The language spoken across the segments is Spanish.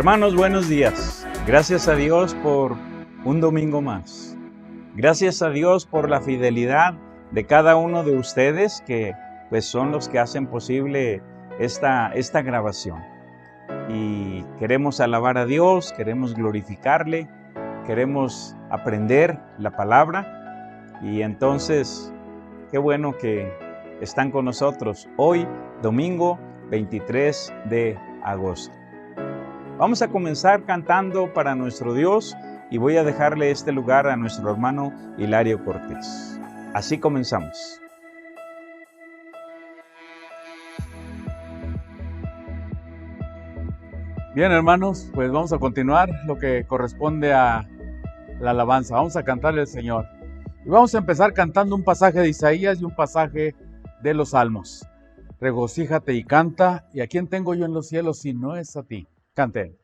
Hermanos, buenos días. Gracias a Dios por un domingo más. Gracias a Dios por la fidelidad de cada uno de ustedes que pues son los que hacen posible esta grabación. Y queremos alabar a Dios, queremos glorificarle, queremos aprender la palabra. Y entonces, qué bueno que están con nosotros hoy, domingo 23 de agosto. Vamos a comenzar cantando para nuestro Dios y voy a dejarle este lugar a nuestro hermano Hilario Cortés. Así comenzamos. Bien, hermanos, pues vamos a continuar lo que corresponde a la alabanza. Vamos a cantarle al Señor. Y vamos a empezar cantando un pasaje de Isaías y un pasaje de los Salmos. Regocíjate y canta, y a quién tengo yo en los cielos si no es a ti. Cante.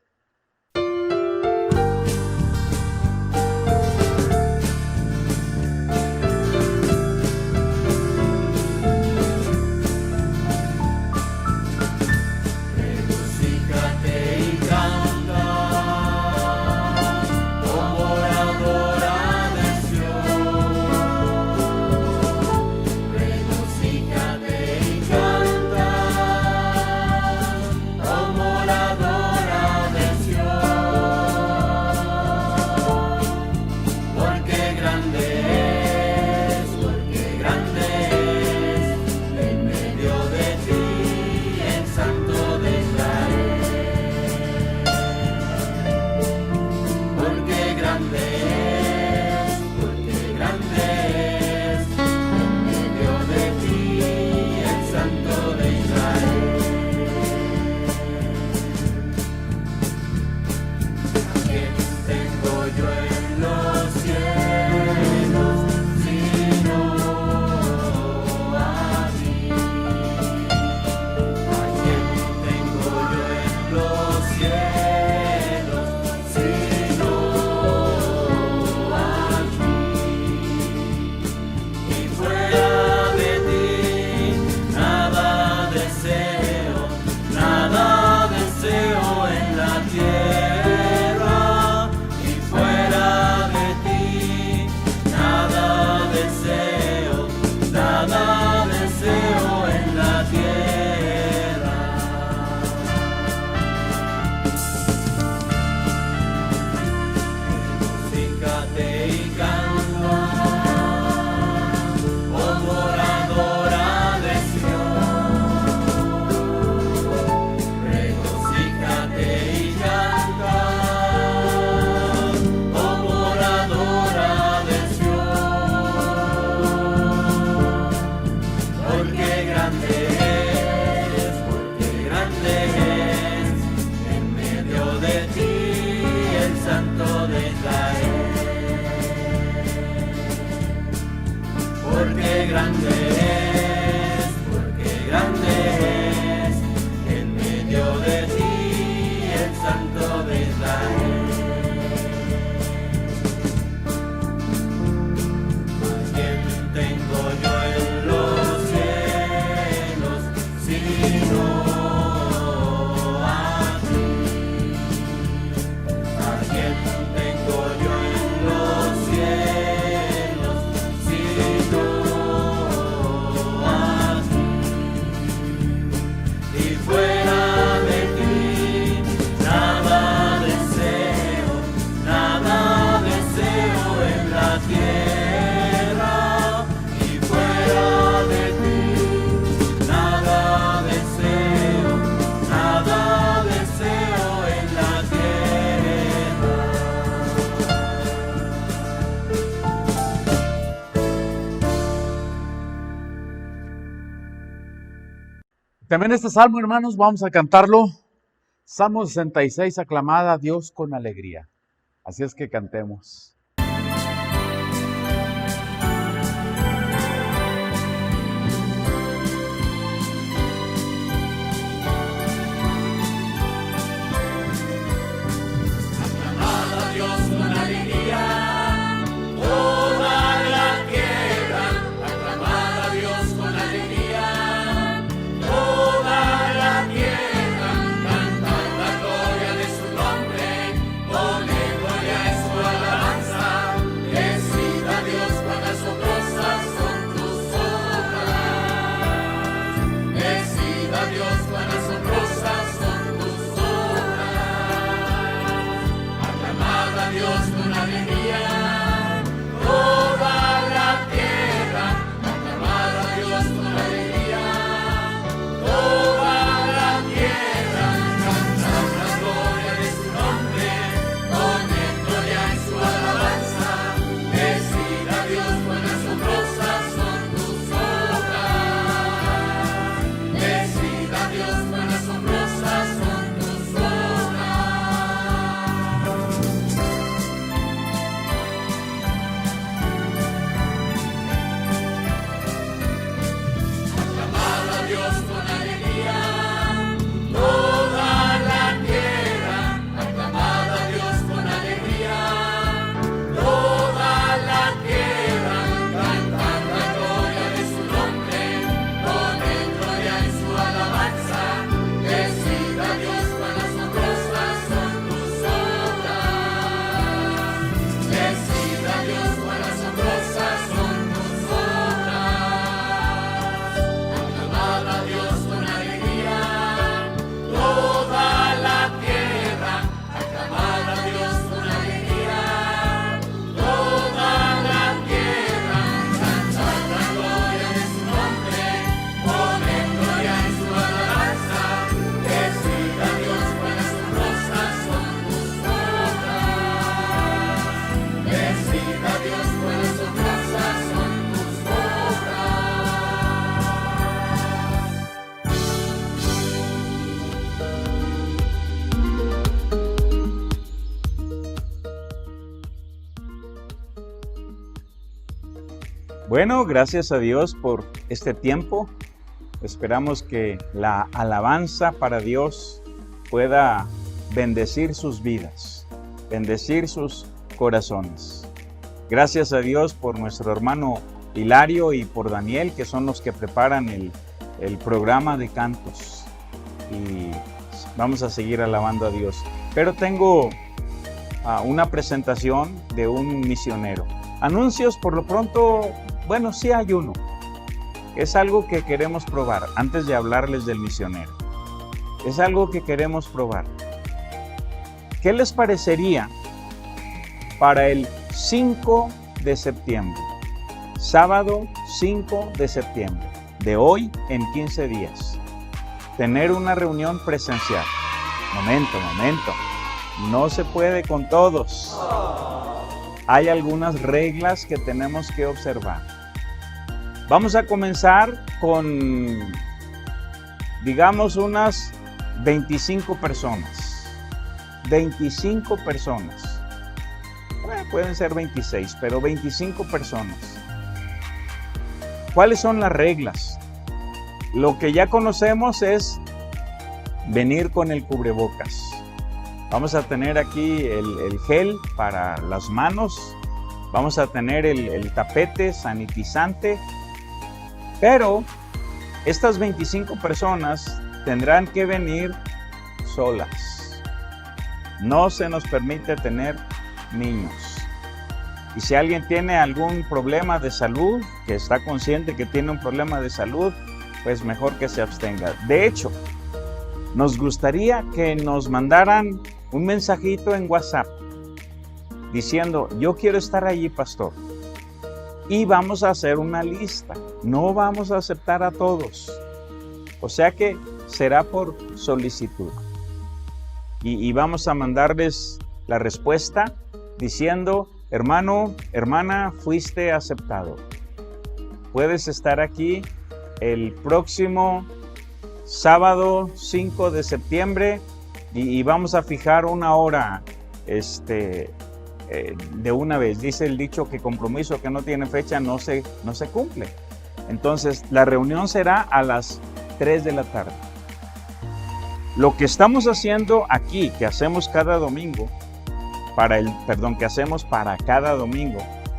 También este salmo, hermanos, vamos a cantarlo. Salmo 66, aclamada a Dios con alegría. Así es que cantemos. Toda la tierra, cantar la gloria de su nombre. Bueno, gracias a Dios por este tiempo. Esperamos que la alabanza para Dios pueda bendecir sus vidas, bendecir sus corazones. Gracias a Dios por nuestro hermano Hilario y por Daniel, que son los que preparan el programa de cantos. Y vamos a seguir alabando a Dios. Pero tengo una presentación de un misionero. Anuncios, por lo pronto, bueno, sí hay uno. Es algo que queremos probar antes de hablarles del misionero. Es algo que queremos probar. ¿Qué les parecería para el 5 de septiembre? Sábado 5 de septiembre, de hoy en 15 días. Tener una reunión presencial. Momento. No se puede con todos. Hay algunas reglas que tenemos que observar. Vamos a comenzar con, digamos, unas 25 personas. 25 personas. Bueno, pueden ser 26, pero 25 personas. ¿Cuáles son las reglas? Lo que ya conocemos es venir con el cubrebocas. Vamos a tener aquí el gel para las manos. Vamos a tener el tapete sanitizante. Pero estas 25 personas tendrán que venir solas. No se nos permite tener niños. Y si alguien tiene algún problema de salud, que está consciente que tiene un problema de salud, pues mejor que se abstenga. De hecho, nos gustaría que nos mandaran un mensajito en WhatsApp diciendo, yo quiero estar allí, pastor. Y vamos a hacer una lista. No vamos a aceptar a todos. O sea que será por solicitud. Y vamos a mandarles la respuesta diciendo, hermano, hermana, fuiste aceptado. Puedes estar aquí el próximo sábado 5 de septiembre y vamos a fijar una hora de una vez. Dice el dicho que compromiso que no tiene fecha no se cumple. Entonces la reunión será a las 3 de la tarde. Lo que estamos haciendo aquí, que hacemos cada domingo, que hacemos para cada domingo,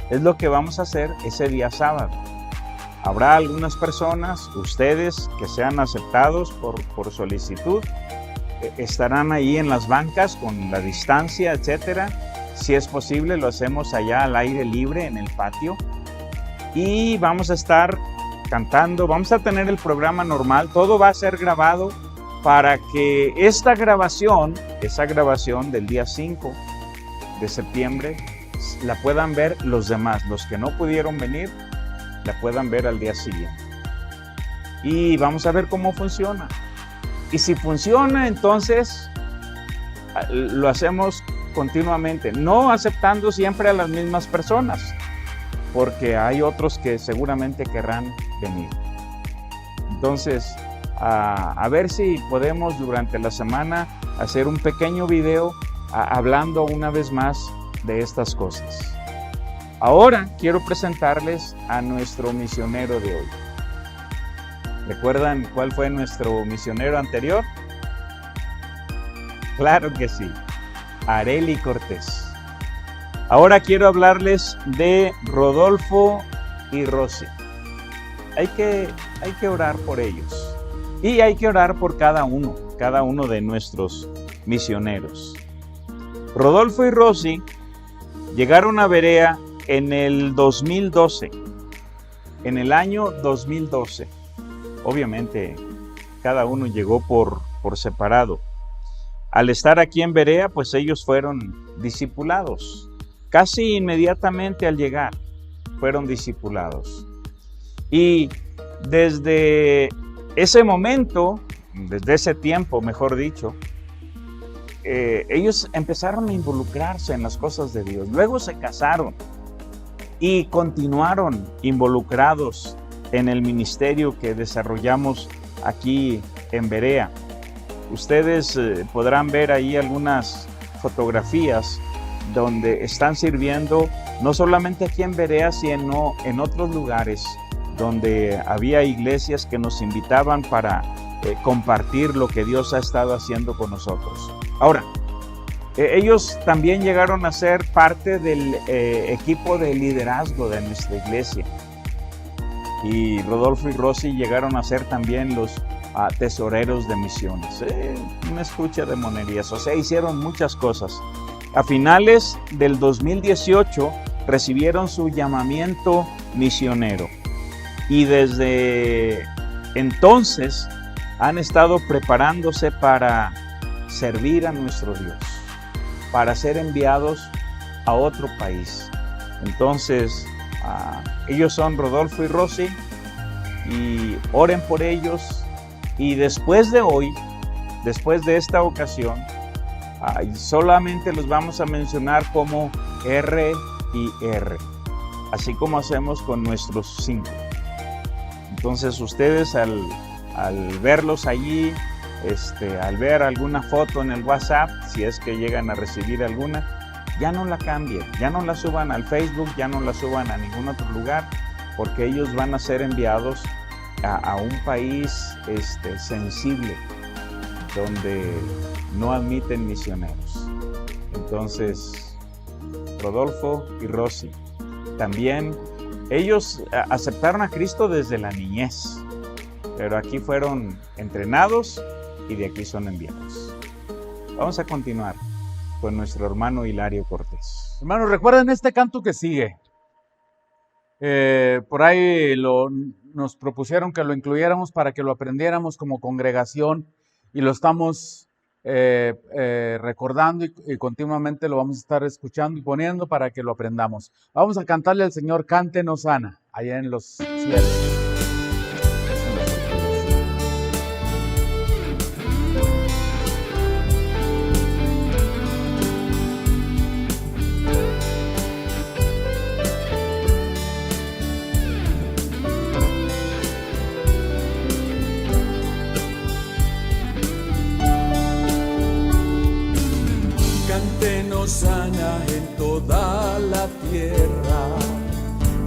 es lo que vamos a hacer ese día sábado. Habrá algunas personas, ustedes, que sean aceptados por solicitud, estarán ahí en las bancas con la distancia, etcétera. Si es posible, lo hacemos allá al aire libre en el patio. Y vamos a estar cantando, vamos a tener el programa normal, todo va a ser grabado para que esa grabación del día 5 de septiembre, la puedan ver los demás, los que no pudieron venir, la puedan ver al día siguiente. Y vamos a ver cómo funciona. Y si funciona, entonces lo hacemos continuamente, no aceptando siempre a las mismas personas, porque hay otros que seguramente querrán venir. Entonces, a ver si podemos durante la semana hacer un pequeño video hablando una vez más de estas cosas. Ahora quiero presentarles a nuestro misionero de hoy. ¿Recuerdan cuál fue nuestro misionero anterior? Claro que sí, Arely Cortés. Ahora quiero hablarles de Rodolfo y Rosy. Hay que orar por ellos. Y hay que orar por cada uno de nuestros misioneros. Rodolfo y Rosy llegaron a Berea en el 2012. En el año 2012. Obviamente, cada uno llegó por separado. Al estar aquí en Berea, pues ellos fueron discipulados. Casi inmediatamente al llegar, fueron discipulados. Y desde ese momento, desde ese tiempo, mejor dicho, ellos empezaron a involucrarse en las cosas de Dios. Luego se casaron y continuaron involucrados en el ministerio que desarrollamos aquí en Berea. Ustedes podrán ver ahí algunas fotografías donde están sirviendo, no solamente aquí en Berea, sino en otros lugares donde había iglesias que nos invitaban para compartir lo que Dios ha estado haciendo con nosotros. Ahora, ellos también llegaron a ser parte del equipo de liderazgo de nuestra iglesia. Y Rodolfo y Rosy llegaron a ser también los tesoreros de misiones. Una escucha de monerías, o sea, hicieron muchas cosas. A finales del 2018 recibieron su llamamiento misionero y desde entonces han estado preparándose para servir a nuestro Dios, para ser enviados a otro país. Entonces, ellos son Rodolfo y Rosy, y oren por ellos. Y después de hoy, después de esta ocasión, solamente los vamos a mencionar como R y R, así como hacemos con nuestros 5. Entonces ustedes al verlos allí, al ver alguna foto en el WhatsApp, si es que llegan a recibir alguna, ya no la cambien, ya no la suban al Facebook, ya no la suban a ningún otro lugar, porque ellos van a ser enviados a un país sensible, donde no admiten misioneros. Entonces, Rodolfo y Rosy, también ellos aceptaron a Cristo desde la niñez, pero aquí fueron entrenados y de aquí son enviados. Vamos a continuar con nuestro hermano Hilario Cortés. Hermanos, recuerden este canto que sigue. Por ahí nos propusieron que lo incluyéramos para que lo aprendiéramos como congregación y lo estamos recordando y continuamente lo vamos a estar escuchando y poniendo para que lo aprendamos. Vamos a cantarle al Señor Cántenos Sana, allá en los cielos. Sana en toda la tierra,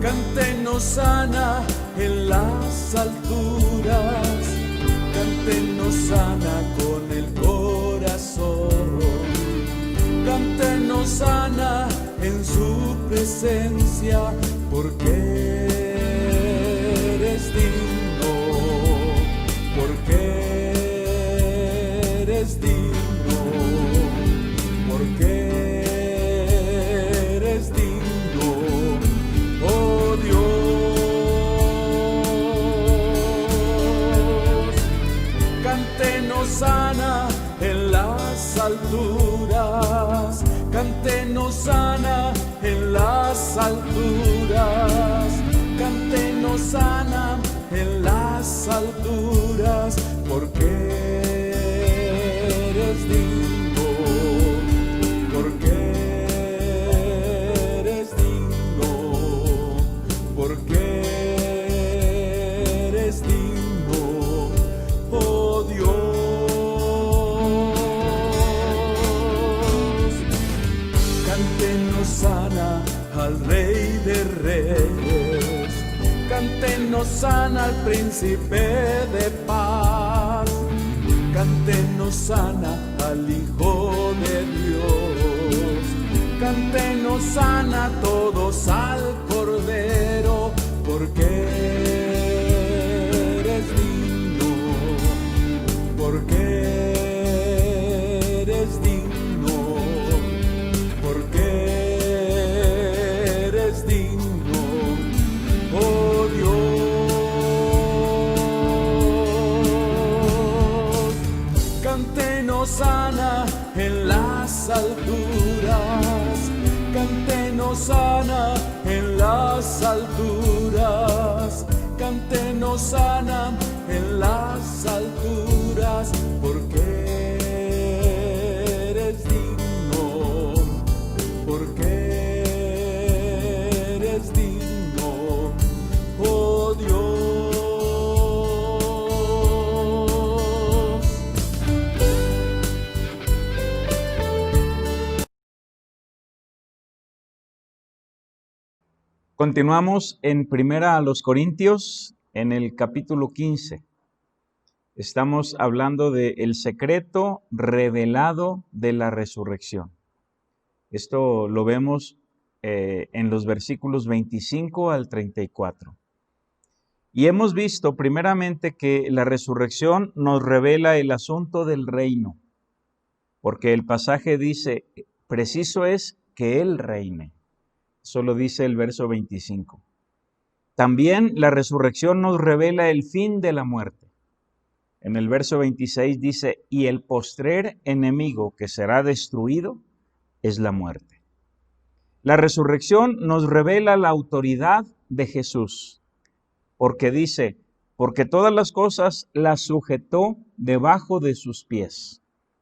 cántenos sana en las alturas, cántenos sana con el corazón, cántenos sana en su presencia, porque eres digno, porque eres digno, porque sana en las alturas, cántenos sana en las alturas, cántenos sana en las alturas, porque eres digno, porque eres digno, porque eres digno, oh Dios. Sana al Rey de Reyes, cántenos sana al Príncipe de Paz, cántenos sana al Hijo de Dios, cántenos sana todos al Cordero, porque eres digno, porque eres digno, porque oh Dios, cántenos sana en las alturas, cántenos sana en las alturas, cántenos sana en las alturas, porque eres digno, porque eres digno, oh Dios. Continuamos en Primera a los Corintios, en el capítulo 15. Estamos hablando del secreto revelado de la resurrección. Esto lo vemos en los versículos 25 al 34. Y hemos visto primeramente que la resurrección nos revela el asunto del reino, porque el pasaje dice, preciso es que Él reine. Eso lo dice el verso 25. También la resurrección nos revela el fin de la muerte. En el verso 26 dice, y el postrer enemigo que será destruido es la muerte. La resurrección nos revela la autoridad de Jesús, porque dice, porque todas las cosas las sujetó debajo de sus pies.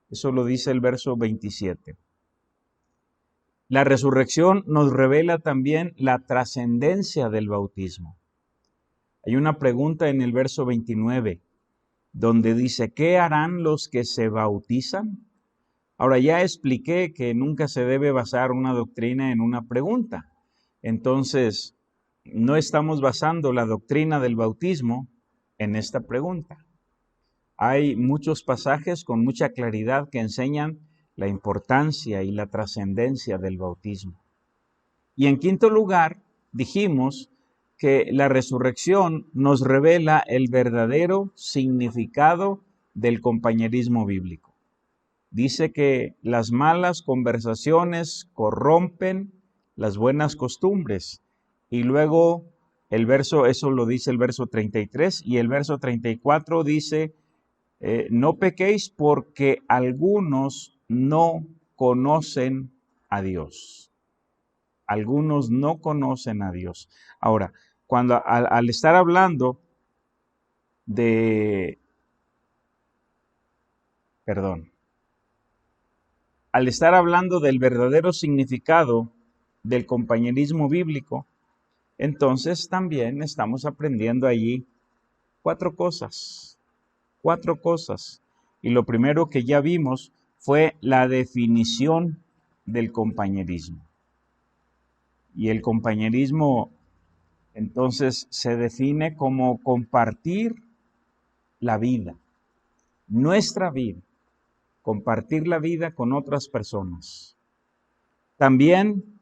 Eso lo dice el verso 27. La resurrección nos revela también la trascendencia del bautismo. Hay una pregunta en el verso 29, donde dice, ¿qué harán los que se bautizan? Ahora, ya expliqué que nunca se debe basar una doctrina en una pregunta. Entonces, no estamos basando la doctrina del bautismo en esta pregunta. Hay muchos pasajes con mucha claridad que enseñan la importancia y la trascendencia del bautismo. Y en quinto lugar, dijimos que la resurrección nos revela el verdadero significado del compañerismo bíblico. Dice que las malas conversaciones corrompen las buenas costumbres. Y luego eso lo dice el verso 33, y el verso 34 dice, no pequéis porque algunos no conocen a Dios. Algunos no conocen a Dios. Ahora, cuando al estar hablando al estar hablando del verdadero significado del compañerismo bíblico, entonces también estamos aprendiendo allí cuatro cosas. Y lo primero que ya vimos fue la definición del compañerismo. Y el compañerismo entonces se define como compartir la vida, nuestra vida, compartir la vida con otras personas. También,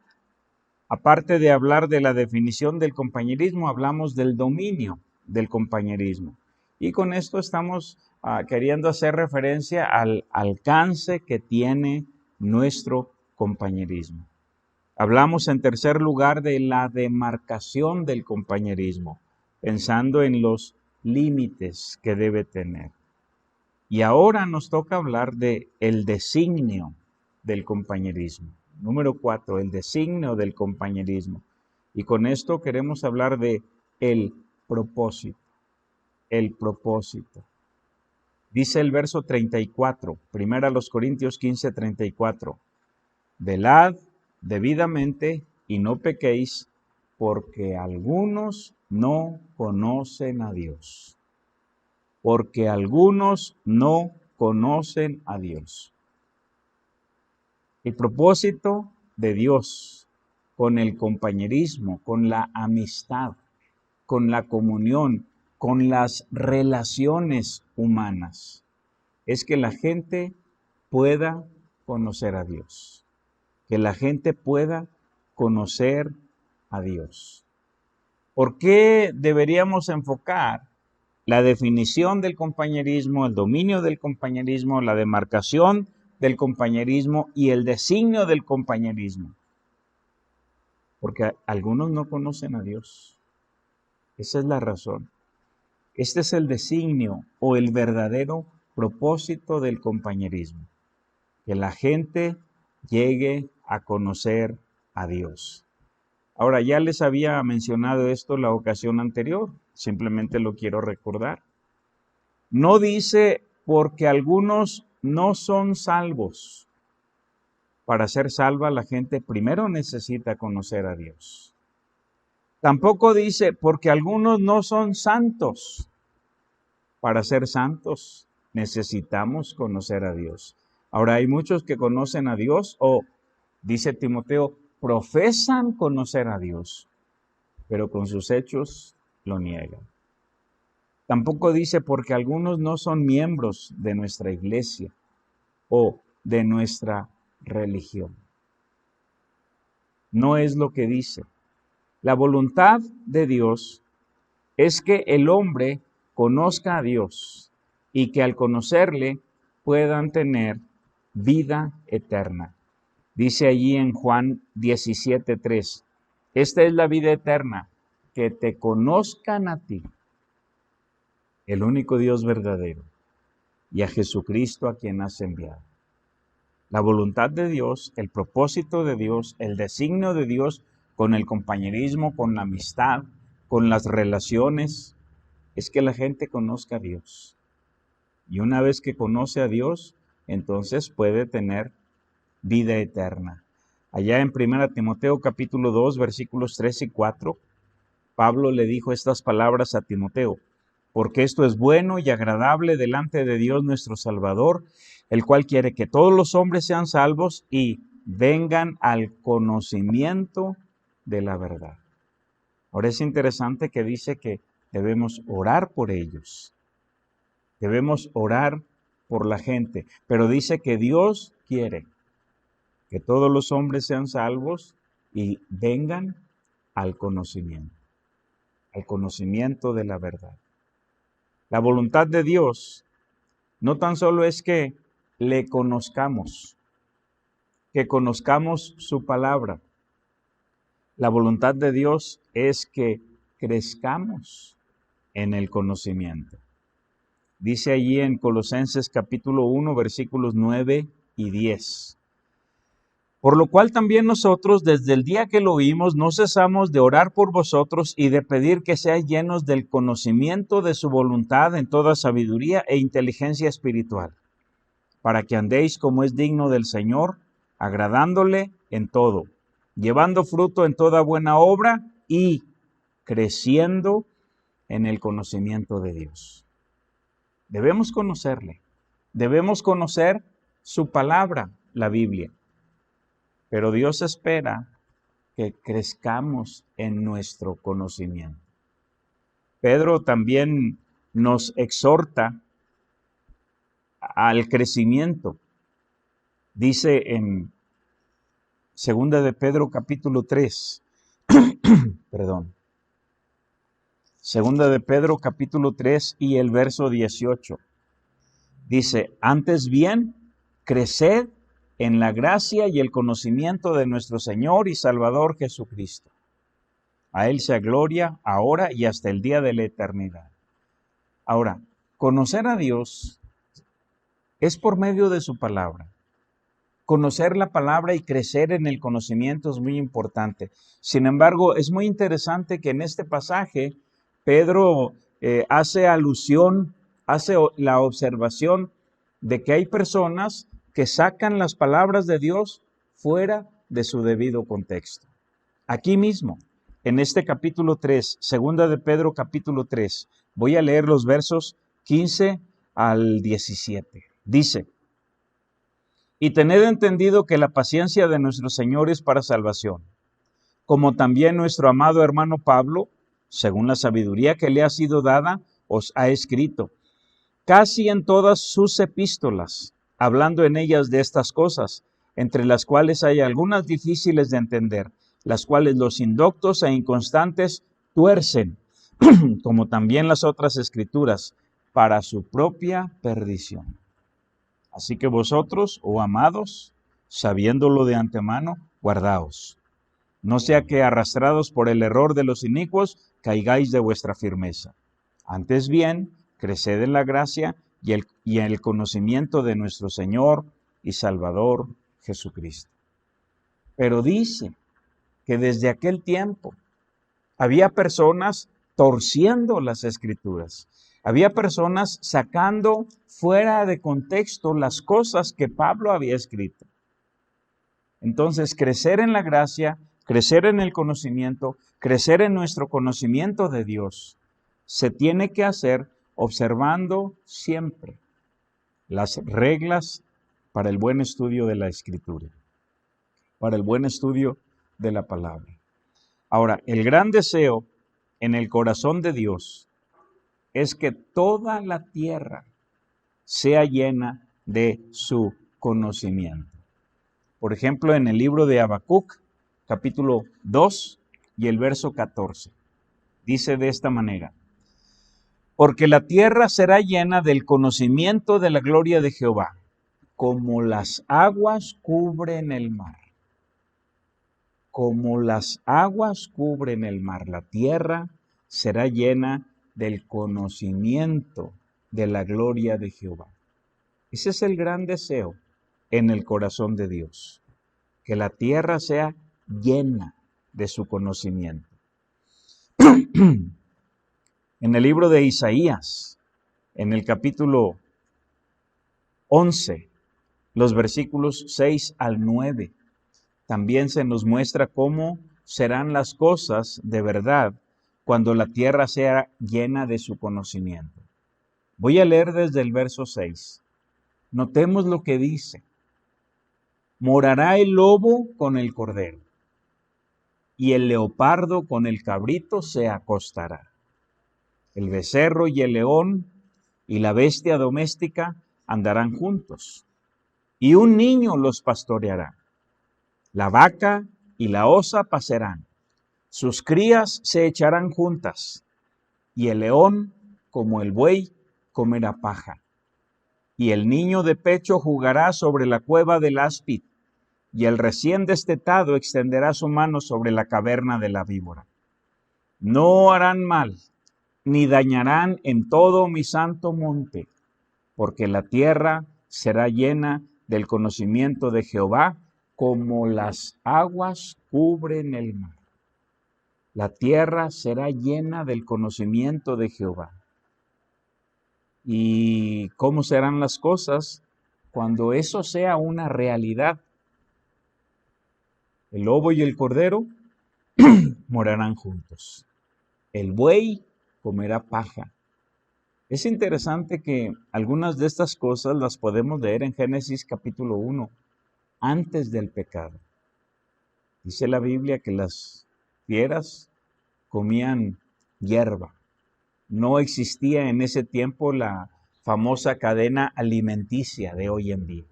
aparte de hablar de la definición del compañerismo, hablamos del dominio del compañerismo. Y con esto estamos queriendo hacer referencia al alcance que tiene nuestro compañerismo. Hablamos en tercer lugar de la demarcación del compañerismo, pensando en los límites que debe tener. Y ahora nos toca hablar de el designio del compañerismo. Número 4, el designio del compañerismo. Y con esto queremos hablar de el propósito. El propósito. Dice el verso 34, 1 Corintios 15, 34. Velad debidamente y no pequéis, porque algunos no conocen a Dios. Porque algunos no conocen a Dios. El propósito de Dios con el compañerismo, con la amistad, con la comunión, con las relaciones humanas, es que la gente pueda conocer a Dios. Que la gente pueda conocer a Dios. ¿Por qué deberíamos enfocar la definición del compañerismo, el dominio del compañerismo, la demarcación del compañerismo y el designio del compañerismo? Porque algunos no conocen a Dios. Esa es la razón. Este es el designio o el verdadero propósito del compañerismo. Que la gente llegue a conocer a Dios. Ahora, ya les había mencionado esto la ocasión anterior, simplemente lo quiero recordar. No dice porque algunos no son salvos. Para ser salva la gente primero necesita conocer a Dios. Tampoco dice porque algunos no son santos. Para ser santos necesitamos conocer a Dios. Ahora hay muchos que conocen a Dios o, dice Timoteo, profesan conocer a Dios, pero con sus hechos lo niegan. Tampoco dice porque algunos no son miembros de nuestra iglesia o de nuestra religión. No es lo que dice. La voluntad de Dios es que el hombre conozca a Dios y que al conocerle puedan tener vida eterna. Dice allí en Juan 17:3, esta es la vida eterna, que te conozcan a ti, el único Dios verdadero, y a Jesucristo a quien has enviado. La voluntad de Dios, el propósito de Dios, el designio de Dios con el compañerismo, con la amistad, con las relaciones, es que la gente conozca a Dios. Y una vez que conoce a Dios, entonces puede tener vida eterna. Allá en 1 Timoteo capítulo 2, versículos 3 y 4, Pablo le dijo estas palabras a Timoteo: porque esto es bueno y agradable delante de Dios nuestro Salvador, el cual quiere que todos los hombres sean salvos y vengan al conocimiento de la verdad. Ahora es interesante que dice que debemos orar por ellos. Debemos orar por la gente, pero dice que Dios quiere que todos los hombres sean salvos y vengan al conocimiento de la verdad. La voluntad de Dios no tan solo es que le conozcamos, que conozcamos su palabra. La voluntad de Dios es que crezcamos en el conocimiento. Dice allí en Colosenses capítulo 1, versículos 9 y 10. Por lo cual también nosotros, desde el día que lo oímos, no cesamos de orar por vosotros y de pedir que seáis llenos del conocimiento de su voluntad en toda sabiduría e inteligencia espiritual, para que andéis como es digno del Señor, agradándole en todo, llevando fruto en toda buena obra y creciendo en el conocimiento de Dios. Debemos conocerle, debemos conocer su palabra, la Biblia. Pero Dios espera que crezcamos en nuestro conocimiento. Pedro también nos exhorta al crecimiento. Dice en 2 de Pedro capítulo 3, perdón. 2 de Pedro capítulo 3 y el verso 18. Dice, antes bien, creced en la gracia y el conocimiento de nuestro Señor y Salvador Jesucristo. A Él sea gloria ahora y hasta el día de la eternidad. Ahora, conocer a Dios es por medio de su palabra. Conocer la palabra y crecer en el conocimiento es muy importante. Sin embargo, es muy interesante que en este pasaje Pedro hace la observación de que hay personas que sacan las palabras de Dios fuera de su debido contexto. Aquí mismo, en este capítulo 3, segunda de Pedro capítulo 3, voy a leer los versos 15 al 17. Dice, y tened entendido que la paciencia de nuestro Señor es para salvación, como también nuestro amado hermano Pablo, según la sabiduría que le ha sido dada, os ha escrito, casi en todas sus epístolas, hablando en ellas de estas cosas, entre las cuales hay algunas difíciles de entender, las cuales los indoctos e inconstantes tuercen, como también las otras escrituras, para su propia perdición. Así que vosotros, oh amados, sabiéndolo de antemano, guardaos, no sea que arrastrados por el error de los inicuos, caigáis de vuestra firmeza. Antes bien, creced en la gracia y en el conocimiento de nuestro Señor y Salvador Jesucristo. Pero dice que desde aquel tiempo había personas torciendo las Escrituras. Había personas sacando fuera de contexto las cosas que Pablo había escrito. Entonces, crecer en la gracia, crecer en el conocimiento, crecer en nuestro conocimiento de Dios, se tiene que hacer observando siempre las reglas para el buen estudio de la Escritura, para el buen estudio de la palabra. Ahora, el gran deseo en el corazón de Dios es que toda la tierra sea llena de su conocimiento. Por ejemplo, en el libro de Habacuc, capítulo 2 y el verso 14, dice de esta manera: porque la tierra será llena del conocimiento de la gloria de Jehová, como las aguas cubren el mar. Como las aguas cubren el mar, la tierra será llena del conocimiento de la gloria de Jehová. Ese es el gran deseo en el corazón de Dios, que la tierra sea llena de su conocimiento. En el libro de Isaías, en el capítulo 11, los versículos 6 al 9, también se nos muestra cómo serán las cosas de verdad cuando la tierra sea llena de su conocimiento. Voy a leer desde el verso 6. Notemos lo que dice: morará el lobo con el cordero, y el leopardo con el cabrito se acostará. El becerro y el león y la bestia doméstica andarán juntos, y un niño los pastoreará. La vaca y la osa pasarán, sus crías se echarán juntas, y el león, como el buey, comerá paja. Y el niño de pecho jugará sobre la cueva del áspid, y el recién destetado extenderá su mano sobre la caverna de la víbora. No harán mal, ni dañarán en todo mi santo monte, porque la tierra será llena del conocimiento de Jehová, como las aguas cubren el mar. La tierra será llena del conocimiento de Jehová. ¿Y cómo serán las cosas cuando eso sea una realidad? El lobo y el cordero morarán juntos. El buey comerá paja. Es interesante que algunas de estas cosas las podemos leer en Génesis capítulo 1, antes del pecado. Dice la Biblia que las fieras comían hierba. No existía en ese tiempo la famosa cadena alimenticia de hoy en día.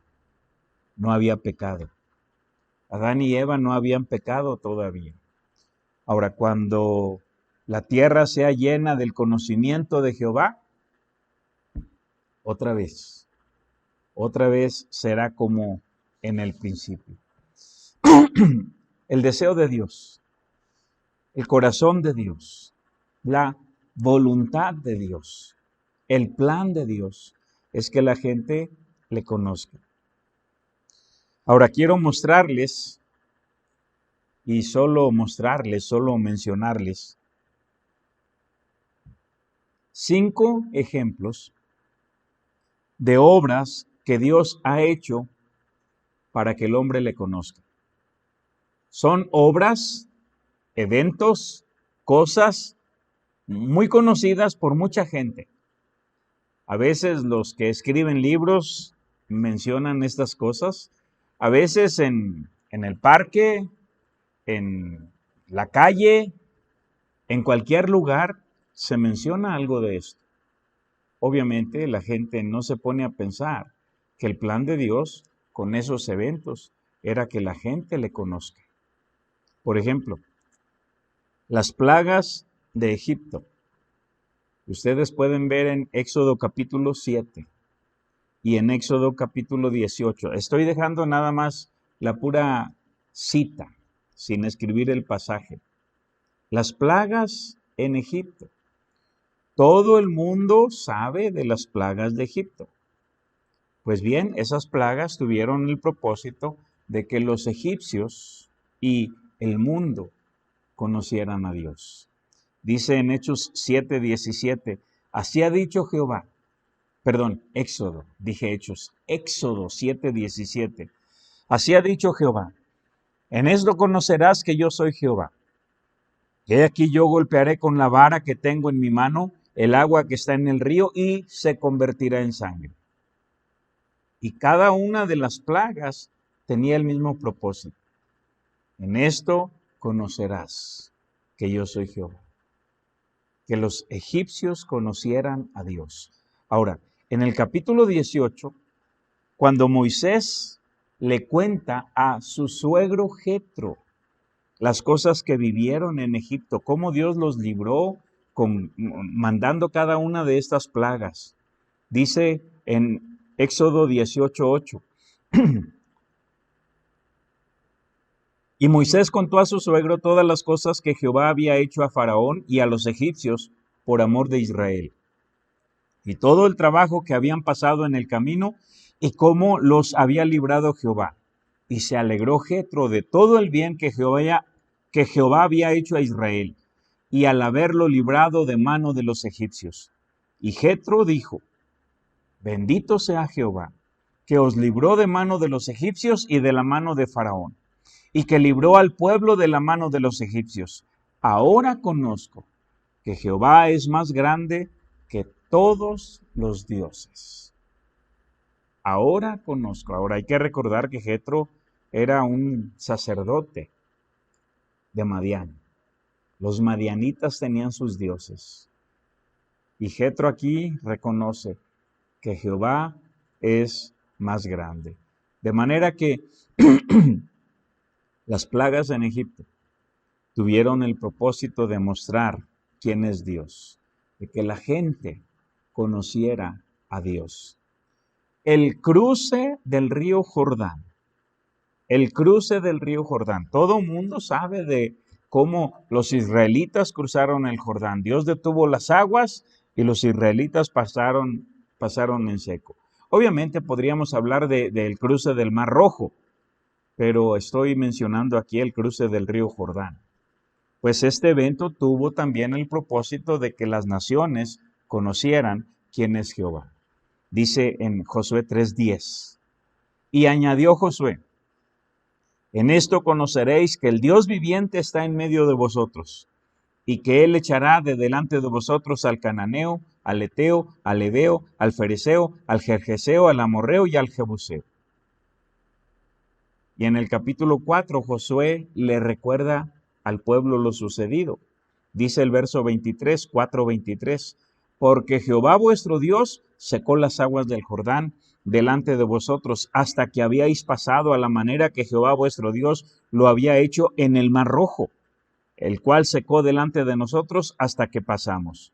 No había pecado. Adán y Eva no habían pecado todavía. Ahora, cuando la tierra sea llena del conocimiento de Jehová, otra vez será como en el principio. El deseo de Dios, el corazón de Dios, la voluntad de Dios, el plan de Dios es que la gente le conozca. Ahora quiero mostrarles, y solo mencionarles 5 ejemplos de obras que Dios ha hecho para que el hombre le conozca. Son obras, eventos, cosas muy conocidas por mucha gente. A veces los que escriben libros mencionan estas cosas. A veces en el parque, en la calle, en cualquier lugar se menciona algo de esto. Obviamente la gente no se pone a pensar que el plan de Dios con esos eventos era que la gente le conozca. Por ejemplo, las plagas de Egipto. Ustedes pueden ver en Éxodo capítulo 7 y en Éxodo capítulo 18. Estoy dejando nada más la pura cita, sin escribir el pasaje. Las plagas en Egipto. Todo el mundo sabe de las plagas de Egipto. Pues bien, esas plagas tuvieron el propósito de que los egipcios y el mundo conocieran a Dios. Dice en Hechos 7:17, así ha dicho Jehová. Éxodo 7:17. Así ha dicho Jehová, en esto conocerás que yo soy Jehová. He aquí yo golpearé con la vara que tengo en mi mano el agua que está en el río y se convertirá en sangre. Y cada una de las plagas tenía el mismo propósito. En esto conocerás que yo soy Jehová. Que los egipcios conocieran a Dios. Ahora, en el capítulo 18, cuando Moisés le cuenta a su suegro Jetro las cosas que vivieron en Egipto, cómo Dios los libró mandando cada una de estas plagas. Dice en Éxodo 18:8. Y Moisés contó a su suegro todas las cosas que Jehová había hecho a Faraón y a los egipcios por amor de Israel, y todo el trabajo que habían pasado en el camino, y cómo los había librado Jehová. Y se alegró Jetro de todo el bien que Jehová había hecho a Israel, y al haberlo librado de mano de los egipcios. Y Jetro dijo: bendito sea Jehová, que os libró de mano de los egipcios y de la mano de Faraón, y que libró al pueblo de la mano de los egipcios. Ahora conozco que Jehová es más grande que todos los dioses. Ahora conozco. Ahora hay que recordar que Jetro era un sacerdote de Madián. Los madianitas tenían sus dioses. Y Jetro aquí reconoce que Jehová es más grande. De manera que las plagas en Egipto tuvieron el propósito de mostrar quién es Dios, de que la gente conociera a Dios. El cruce del río Jordán. El cruce del río Jordán. Todo el mundo sabe de cómo los israelitas cruzaron el Jordán. Dios detuvo las aguas y los israelitas pasaron en seco. Obviamente podríamos hablar del cruce del Mar Rojo, pero estoy mencionando aquí el cruce del río Jordán. Pues este evento tuvo también el propósito de que las naciones conocieran quién es Jehová. Dice en Josué 3:10. Y añadió Josué: en esto conoceréis que el Dios viviente está en medio de vosotros, y que Él echará de delante de vosotros al cananeo, al eteo, al heveo, al fereceo, al gergeseo, al amorreo y al jebuseo. Y en el capítulo 4, Josué le recuerda al pueblo lo sucedido. Dice el verso 23, 4:23, porque Jehová vuestro Dios secó las aguas del Jordán delante de vosotros hasta que habíais pasado a la manera que Jehová vuestro Dios lo había hecho en el Mar Rojo, el cual secó delante de nosotros hasta que pasamos,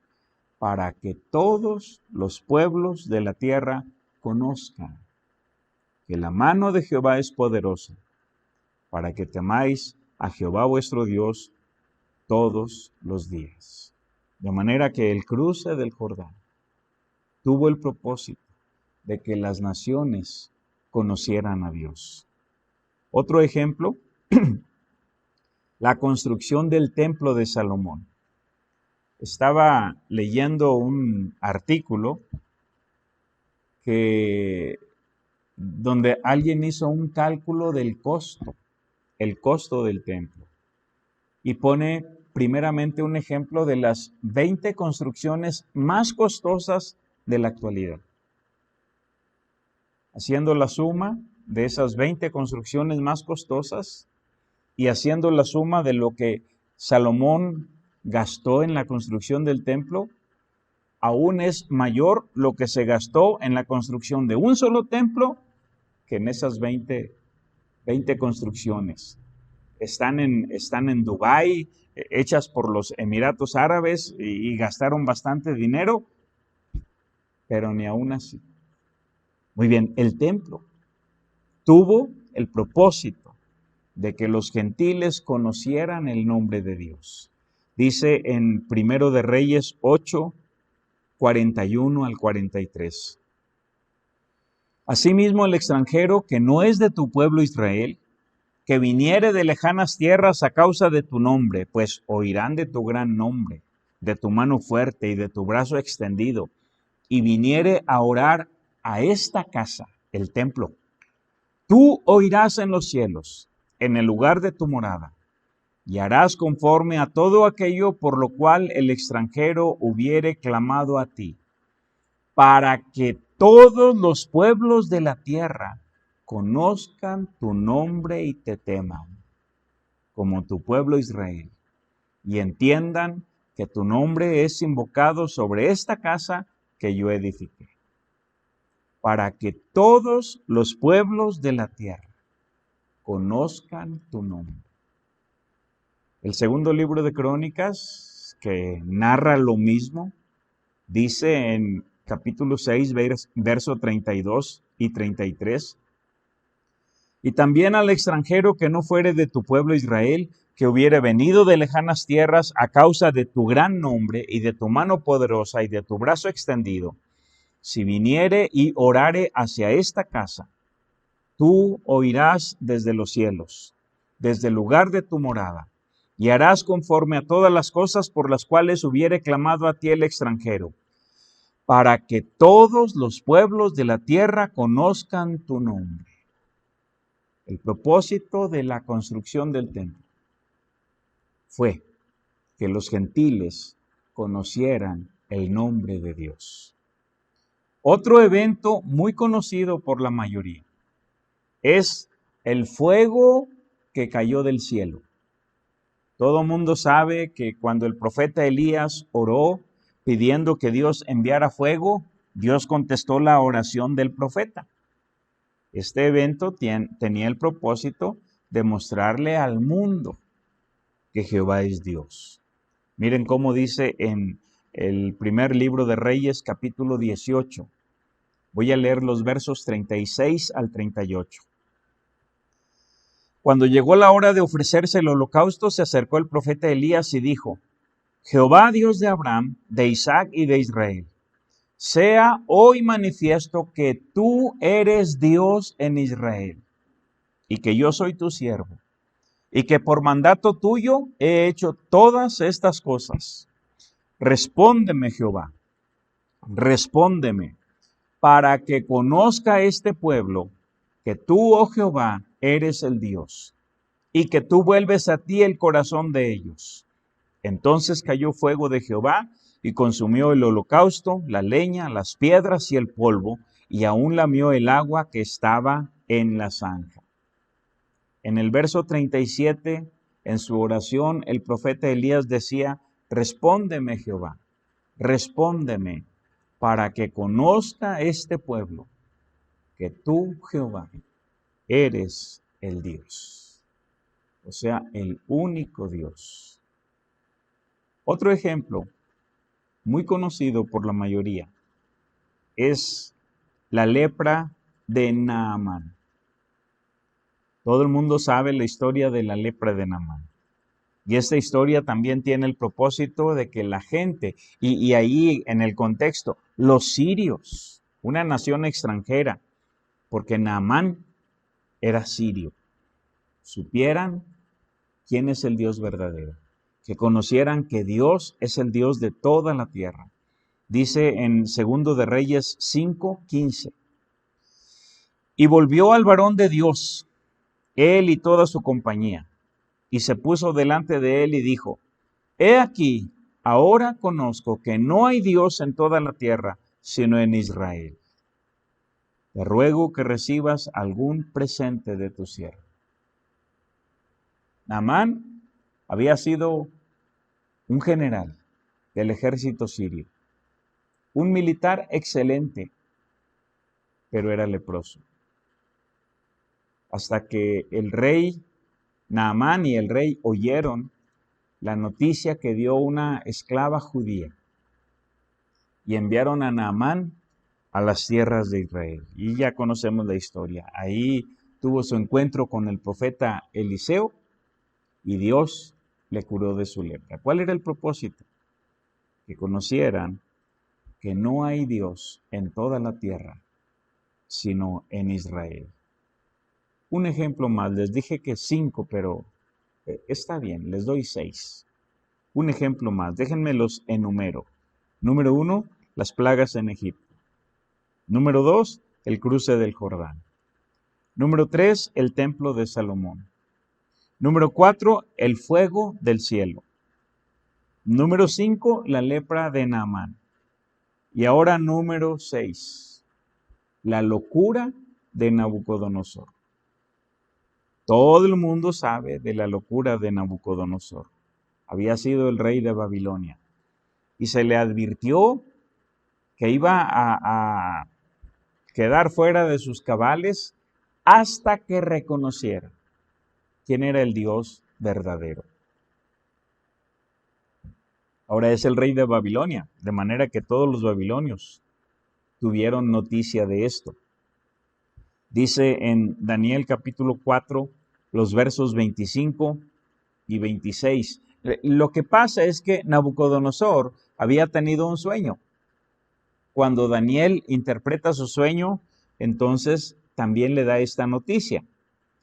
para que todos los pueblos de la tierra conozcan que la mano de Jehová es poderosa, para que temáis a Jehová vuestro Dios todos los días. De manera que el cruce del Jordán tuvo el propósito de que las naciones conocieran a Dios. Otro ejemplo, la construcción del templo de Salomón. Estaba leyendo un artículo donde alguien hizo un cálculo del costo, el costo del templo, y pone primeramente un ejemplo de las 20 construcciones más costosas de la actualidad. Haciendo la suma de esas 20 construcciones más costosas y haciendo la suma de lo que Salomón gastó en la construcción del templo, aún es mayor lo que se gastó en la construcción de un solo templo que en esas 20 construcciones. Están en Dubái, hechas por los Emiratos Árabes y gastaron bastante dinero, pero ni aún así. Muy bien, el templo tuvo el propósito de que los gentiles conocieran el nombre de Dios. Dice en 1 de Reyes 8, 41 al 43. Asimismo, el extranjero que no es de tu pueblo Israel, que viniere de lejanas tierras a causa de tu nombre, pues oirán de tu gran nombre, de tu mano fuerte y de tu brazo extendido, y viniere a orar a esta casa, el templo. Tú oirás en los cielos, en el lugar de tu morada, y harás conforme a todo aquello por lo cual el extranjero hubiere clamado a ti, para que todos los pueblos de la tierra conozcan tu nombre y te teman, como tu pueblo Israel, y entiendan que tu nombre es invocado sobre esta casa que yo edifiqué, para que todos los pueblos de la tierra conozcan tu nombre. El segundo libro de Crónicas, que narra lo mismo, dice en capítulo 6, verso 32 y 33, y también al extranjero que no fuere de tu pueblo Israel, que hubiere venido de lejanas tierras a causa de tu gran nombre y de tu mano poderosa y de tu brazo extendido, si viniere y orare hacia esta casa, tú oirás desde los cielos, desde el lugar de tu morada, y harás conforme a todas las cosas por las cuales hubiere clamado a ti el extranjero, para que todos los pueblos de la tierra conozcan tu nombre. El propósito de la construcción del templo fue que los gentiles conocieran el nombre de Dios. Otro evento muy conocido por la mayoría es el fuego que cayó del cielo. Todo el mundo sabe que cuando el profeta Elías oró pidiendo que Dios enviara fuego, Dios contestó la oración del profeta. Este evento tenía el propósito de mostrarle al mundo que Jehová es Dios. Miren cómo dice en el primer libro de Reyes, capítulo 18. Voy a leer los versos 36 al 38. Cuando llegó la hora de ofrecerse el holocausto, se acercó el profeta Elías y dijo: Jehová, Dios de Abraham, de Isaac y de Israel, sea hoy manifiesto que tú eres Dios en Israel, y que yo soy tu siervo, y que por mandato tuyo he hecho todas estas cosas. Respóndeme, Jehová, respóndeme, para que conozca este pueblo que tú, oh Jehová, eres el Dios, y que tú vuelves a ti el corazón de ellos. Entonces cayó fuego de Jehová y consumió el holocausto, la leña, las piedras y el polvo, y aún lamió el agua que estaba en la zanja. En el verso 37, en su oración, el profeta Elías decía: respóndeme, Jehová, respóndeme, para que conozca este pueblo que tú, Jehová, eres el Dios, o sea, el único Dios. Otro ejemplo muy conocido por la mayoría es la lepra de Naamán. Todo el mundo sabe la historia de la lepra de Naamán. Y esta historia también tiene el propósito de que la gente, y ahí en el contexto, los sirios, una nación extranjera, porque Naamán era sirio, supieran quién es el Dios verdadero, que conocieran que Dios es el Dios de toda la tierra. Dice en 2 de Reyes 5:15, y volvió al varón de Dios, él y toda su compañía, y se puso delante de él y dijo: he aquí, ahora conozco que no hay Dios en toda la tierra, sino en Israel. Te ruego que recibas algún presente de tu siervo. Naamán había sido un general del ejército sirio, un militar excelente, pero era leproso. Hasta que el rey Naamán y el rey oyeron la noticia que dio una esclava judía y enviaron a Naamán a las tierras de Israel. Y ya conocemos la historia. Ahí tuvo su encuentro con el profeta Eliseo y Dios le curó de su lepra. ¿Cuál era el propósito? Que conocieran que no hay Dios en toda la tierra, sino en Israel. Un ejemplo más, les dije que 5, pero está bien, les doy 6. Un ejemplo más, déjenme los enumero. Número 1, las plagas en Egipto. Número 2, el cruce del Jordán. Número 3, el templo de Salomón. Número 4, el fuego del cielo. Número 5, la lepra de Naamán. Y ahora número 6, la locura de Nabucodonosor. Todo el mundo sabe de la locura de Nabucodonosor. había sido el rey de Babilonia. Y se le advirtió que iba a quedar fuera de sus cabales hasta que reconociera quién era el Dios verdadero. Ahora es el rey de Babilonia, de manera que todos los babilonios tuvieron noticia de esto. Dice en Daniel capítulo 4, los versos 25 y 26. Lo que pasa es que Nabucodonosor había tenido un sueño. Cuando Daniel interpreta su sueño, entonces también le da esta noticia.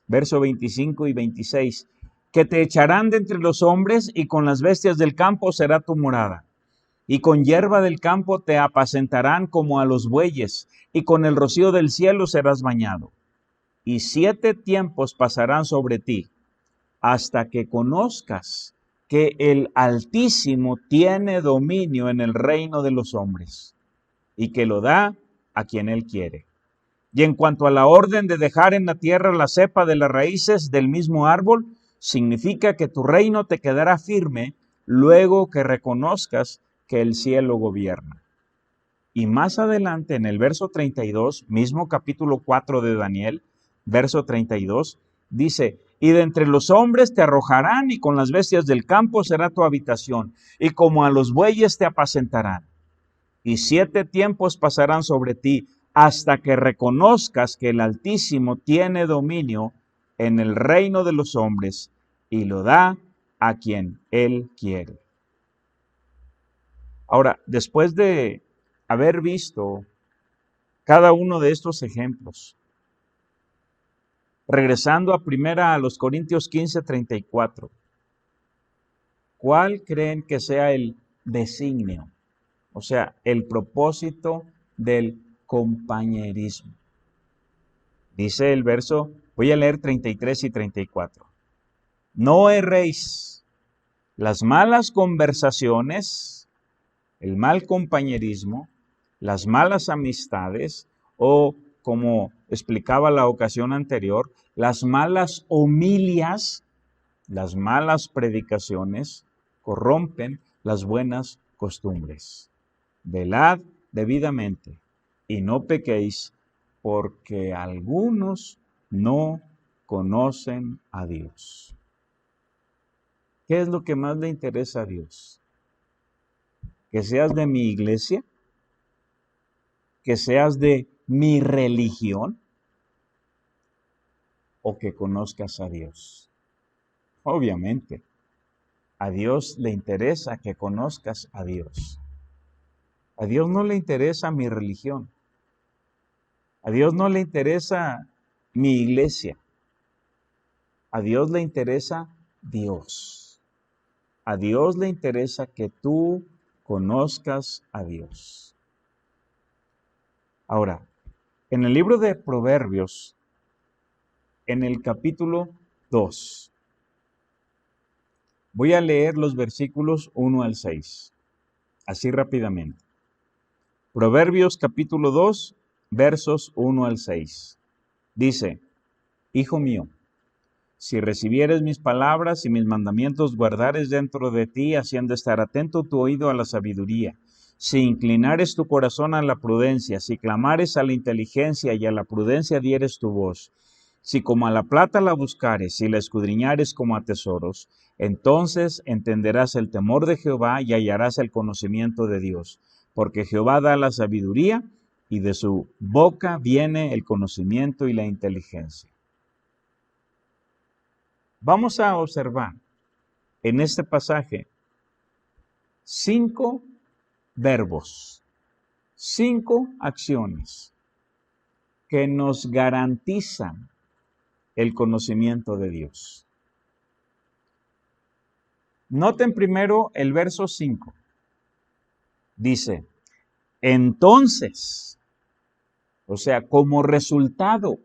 Verso 25 y 26. Que te echarán de entre los hombres y con las bestias del campo será tu morada. Y con hierba del campo te apacentarán como a los bueyes, y con el rocío del cielo serás bañado. Y 7 tiempos pasarán sobre ti, hasta que conozcas que el Altísimo tiene dominio en el reino de los hombres, y que lo da a quien Él quiere. Y en cuanto a la orden de dejar en la tierra la cepa de las raíces del mismo árbol, significa que tu reino te quedará firme luego que reconozcas que el cielo gobierna. Y más adelante, en el verso 32, mismo capítulo 4 de Daniel, verso 32, dice, y de entre los hombres te arrojarán, y con las bestias del campo será tu habitación, y como a los bueyes te apacentarán. Y 7 tiempos pasarán sobre ti, hasta que reconozcas que el Altísimo tiene dominio en el reino de los hombres, y lo da a quien Él quiere. Ahora, después de haber visto cada uno de estos ejemplos, regresando a los Corintios 15:34, ¿cuál creen que sea el designio? O sea, el propósito del compañerismo. Dice el verso, voy a leer 33 y 34. No erréis, las malas conversaciones, el mal compañerismo, las malas amistades, o como explicaba la ocasión anterior, las malas homilias, las malas predicaciones, corrompen las buenas costumbres. Velad debidamente y no pequéis, porque algunos no conocen a Dios. ¿Qué es lo que más le interesa a Dios? ¿Que seas de mi iglesia? ¿Que seas de mi religión? ¿O que conozcas a Dios? Obviamente, a Dios le interesa que conozcas a Dios. A Dios no le interesa mi religión. A Dios no le interesa mi iglesia. A Dios le interesa Dios. A Dios le interesa que tú conozcas a Dios. Ahora, en el libro de Proverbios, en el capítulo 2, voy a leer los versículos 1 al 6, así rápidamente. Proverbios capítulo 2, versos 1 al 6. Dice, Hijo mío, si recibieres mis palabras y mis mandamientos guardares dentro de ti, haciendo estar atento tu oído a la sabiduría, si inclinares tu corazón a la prudencia, si clamares a la inteligencia y a la prudencia dieres tu voz, si como a la plata la buscares, si la escudriñares como a tesoros, entonces entenderás el temor de Jehová y hallarás el conocimiento de Dios, porque Jehová da la sabiduría y de su boca viene el conocimiento y la inteligencia. Vamos a observar en este pasaje 5 verbos, 5 acciones que nos garantizan el conocimiento de Dios. Noten primero el verso 5. Dice, entonces, o sea, como resultado,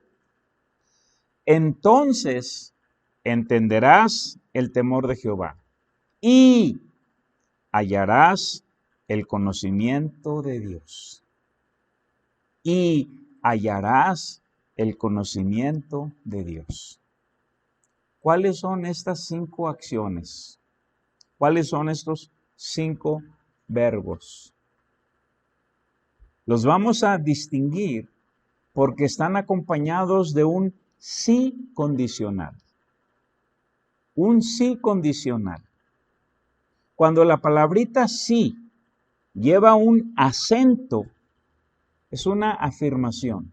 entonces entenderás el temor de Jehová y hallarás el conocimiento de Dios. Y hallarás el conocimiento de Dios. ¿Cuáles son estas 5 acciones? ¿Cuáles son estos 5 verbos? Los vamos a distinguir porque están acompañados de un sí condicional. Un sí condicional. Cuando la palabrita sí lleva un acento, es una afirmación.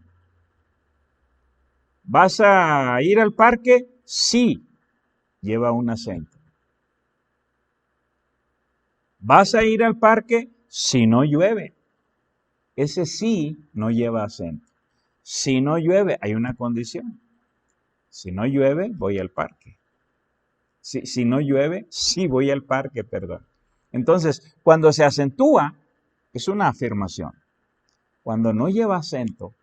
¿Vas a ir al parque? Sí, lleva un acento. ¿Vas a ir al parque si no llueve? Ese sí no lleva acento. Si no llueve, hay una condición. Si no llueve, voy al parque. Si no llueve, sí voy al parque, perdón. Entonces, cuando se acentúa, es una afirmación. Cuando no lleva acento,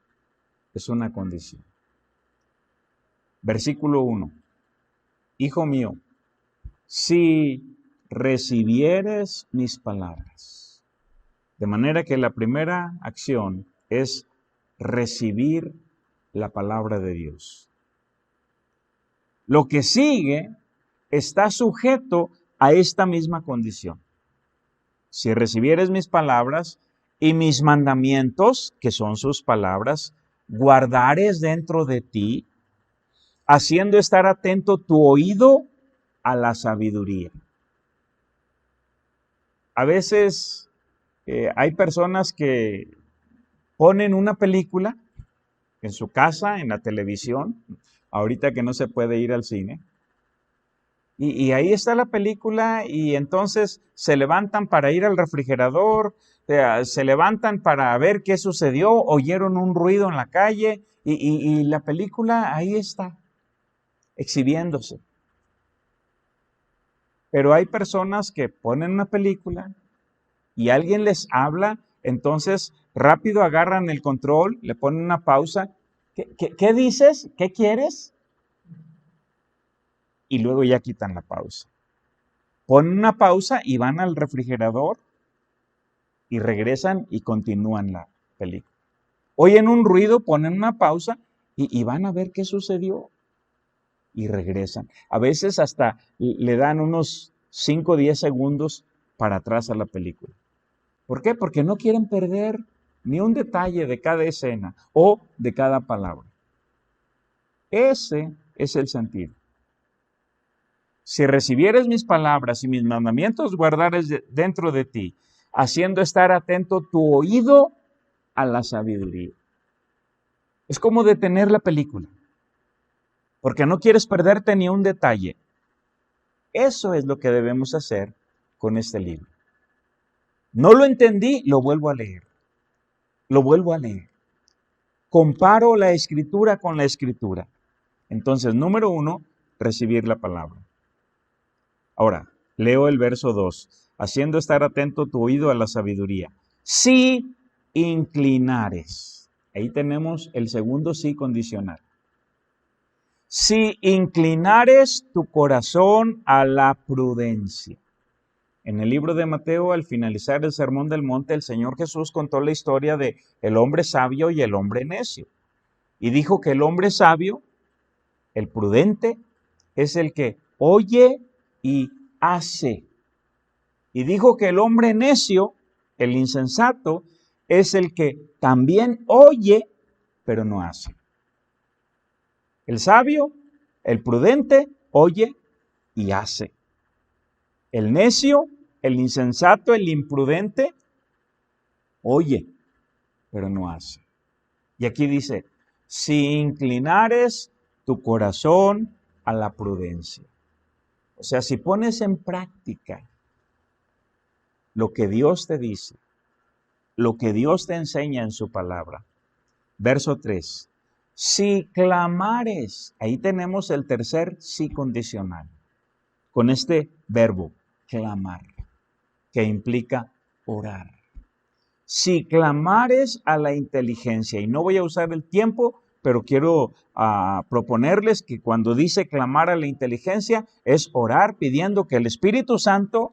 es una condición. Versículo 1. Hijo mío, si recibieres mis palabras. De manera que la primera acción es recibir la palabra de Dios. Lo que sigue está sujeto a esta misma condición. Si recibieres mis palabras y mis mandamientos, que son sus palabras, guardares dentro de ti, haciendo estar atento tu oído a la sabiduría. A veces hay personas que ponen una película en su casa, en la televisión, ahorita que no se puede ir al cine, y ahí está la película y entonces se levantan para ir al refrigerador, se levantan para ver qué sucedió, oyeron un ruido en la calle y la película ahí está, exhibiéndose. Pero hay personas que ponen una película y alguien les habla, entonces rápido agarran el control, le ponen una pausa. ¿Qué dices? ¿Qué quieres? Y luego ya quitan la pausa. Ponen una pausa y van al refrigerador y regresan y continúan la película. Oyen un ruido, ponen una pausa y van a ver qué sucedió y regresan. A veces hasta le dan unos 5 o 10 segundos para atrás a la película. ¿Por qué? Porque no quieren perder ni un detalle de cada escena o de cada palabra. Ese es el sentido. Si recibieres mis palabras y mis mandamientos guardares dentro de ti, haciendo estar atento tu oído a la sabiduría. Es como detener la película, porque no quieres perderte ni un detalle. Eso es lo que debemos hacer con este libro. No lo entendí, lo vuelvo a leer. Lo vuelvo a leer. Comparo la escritura con la escritura. Entonces, número 1, recibir la palabra. Ahora, leo el verso 2. Haciendo estar atento tu oído a la sabiduría. Si inclinares. Ahí tenemos el segundo sí condicional. Si inclinares tu corazón a la prudencia. En el libro de Mateo, al finalizar el Sermón del Monte, el Señor Jesús contó la historia de el hombre sabio y el hombre necio. Y dijo que el hombre sabio, el prudente, es el que oye y hace. Y dijo que el hombre necio, el insensato, es el que también oye, pero no hace. El sabio, el prudente, oye y hace. El necio, el insensato, el imprudente, oye, pero no hace. Y aquí dice, si inclinares tu corazón a la prudencia. O sea, si pones en práctica lo que Dios te dice, lo que Dios te enseña en su palabra. Verso 3. Si clamares, ahí tenemos el tercer sí condicional, con este verbo, clamar, que implica orar. Si clamares a la inteligencia, y no voy a usar el tiempo, pero quiero proponerles que cuando dice clamar a la inteligencia, es orar pidiendo que el Espíritu Santo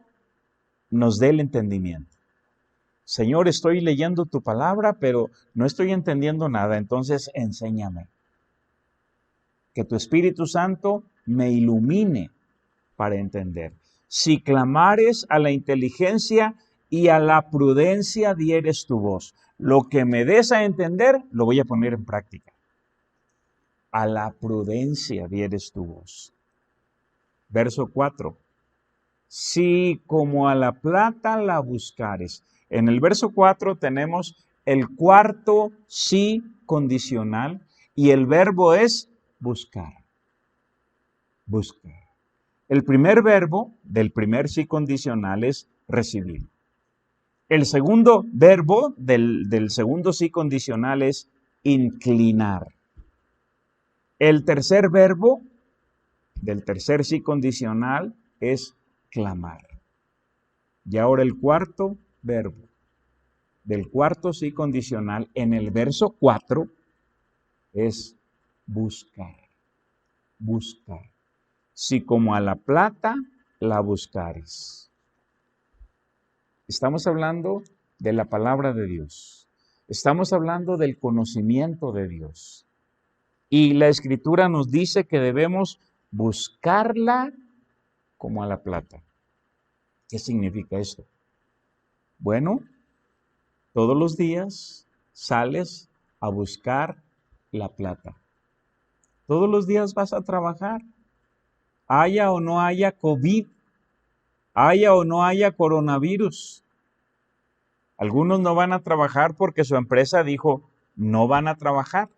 nos dé el entendimiento. Señor, estoy leyendo tu palabra, pero no estoy entendiendo nada, entonces enséñame. Que tu Espíritu Santo me ilumine para entender. Si clamares a la inteligencia y a la prudencia dieres tu voz. Lo que me des a entender, lo voy a poner en práctica. A la prudencia dieres tu voz. Verso 4. Si como a la plata la buscares. En el verso 4 tenemos el cuarto sí condicional y el verbo es buscar. Buscar. El primer verbo del primer sí condicional es recibir. El segundo verbo del segundo sí condicional es inclinar. El tercer verbo del tercer sí condicional es clamar. Y ahora el cuarto verbo del cuarto sí condicional en el verso 4 es buscar. Buscar. Si como a la plata la buscares. Estamos hablando de la palabra de Dios. Estamos hablando del conocimiento de Dios. Y la Escritura nos dice que debemos buscarla como a la plata. ¿Qué significa esto? Bueno, todos los días sales a buscar la plata. Todos los días vas a trabajar. Haya o no haya COVID, haya o no haya coronavirus. Algunos no van a trabajar porque su empresa dijo no van a trabajar.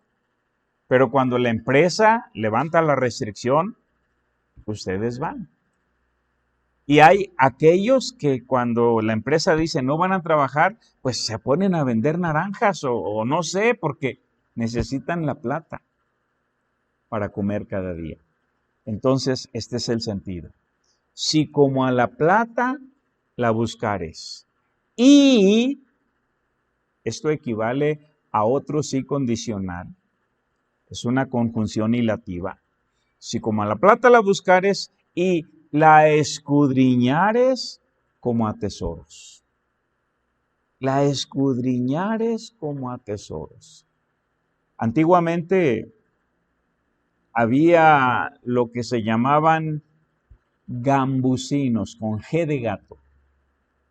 Pero cuando la empresa levanta la restricción, ustedes van. Y hay aquellos que cuando la empresa dice no van a trabajar, pues se ponen a vender naranjas o no sé, porque necesitan la plata para comer cada día. Entonces, este es el sentido. Si como a la plata la buscares. Y esto equivale a otro sí condicional. Es una conjunción hilativa. Si como a la plata la buscares y la escudriñares como a tesoros. La escudriñares como a tesoros. Antiguamente había lo que se llamaban gambusinos, con G de gato.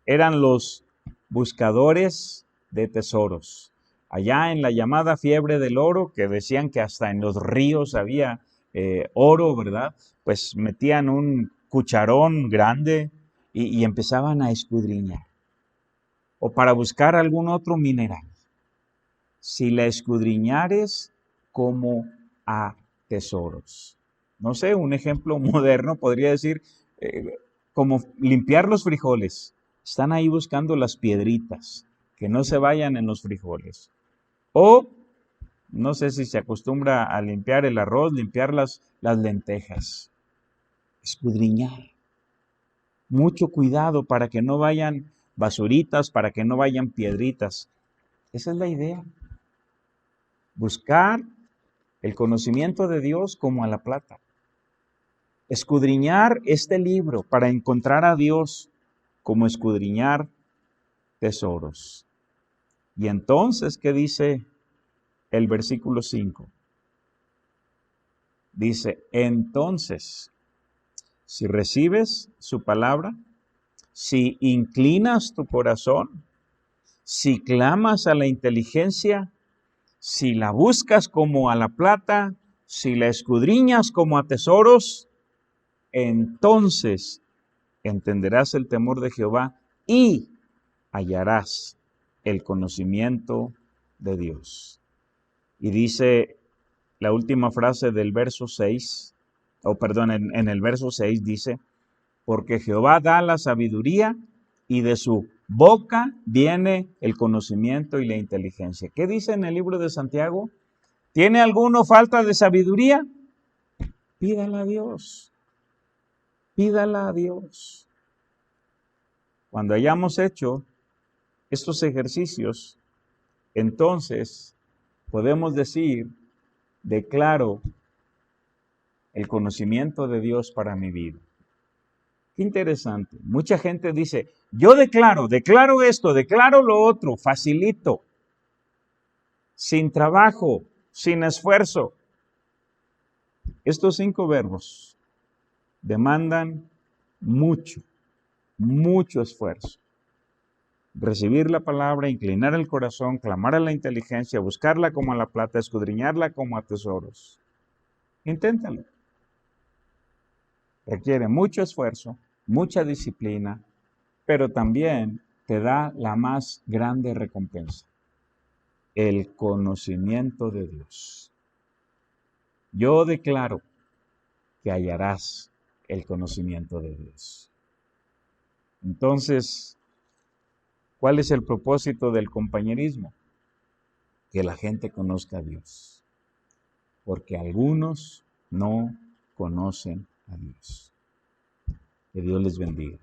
Eran los buscadores de tesoros. Allá en la llamada fiebre del oro, que decían que hasta en los ríos había oro, ¿verdad? Pues metían un cucharón grande y empezaban a escudriñar. O para buscar algún otro mineral. Si la escudriñares como a tesoros. No sé, un ejemplo moderno podría decir como limpiar los frijoles. Están ahí buscando las piedritas, que no se vayan en los frijoles. O, no sé si se acostumbra a limpiar el arroz, limpiar las lentejas. Escudriñar. Mucho cuidado para que no vayan basuritas, para que no vayan piedritas. Esa es la idea. Buscar el conocimiento de Dios como a la plata. Escudriñar este libro para encontrar a Dios como escudriñar tesoros. Y entonces, ¿qué dice el versículo 5? Dice, entonces, si recibes su palabra, si inclinas tu corazón, si clamas a la inteligencia, si la buscas como a la plata, si la escudriñas como a tesoros, entonces entenderás el temor de Jehová y hallarás el conocimiento de Dios. Y dice la última frase del verso 6, en el verso 6 dice, porque Jehová da la sabiduría y de su boca viene el conocimiento y la inteligencia. ¿Qué dice en el libro de Santiago? ¿Tiene alguno falta de sabiduría? Pídala a Dios. Pídala a Dios. Cuando hayamos hecho estos ejercicios, entonces podemos decir, declaro el conocimiento de Dios para mi vida. Qué interesante. Mucha gente dice, yo declaro esto, declaro lo otro, facilito, sin trabajo, sin esfuerzo. Estos 5 verbos demandan mucho mucho esfuerzo. Recibir la palabra, inclinar el corazón, clamar a la inteligencia, buscarla como a la plata, escudriñarla como a tesoros. Inténtalo. Requiere mucho esfuerzo, mucha disciplina, pero también te da la más grande recompensa: el conocimiento de Dios. Yo declaro que hallarás el conocimiento de Dios. Entonces, ¿cuál es el propósito del compañerismo? Que la gente conozca a Dios, porque algunos no conocen a Dios. Que Dios les bendiga.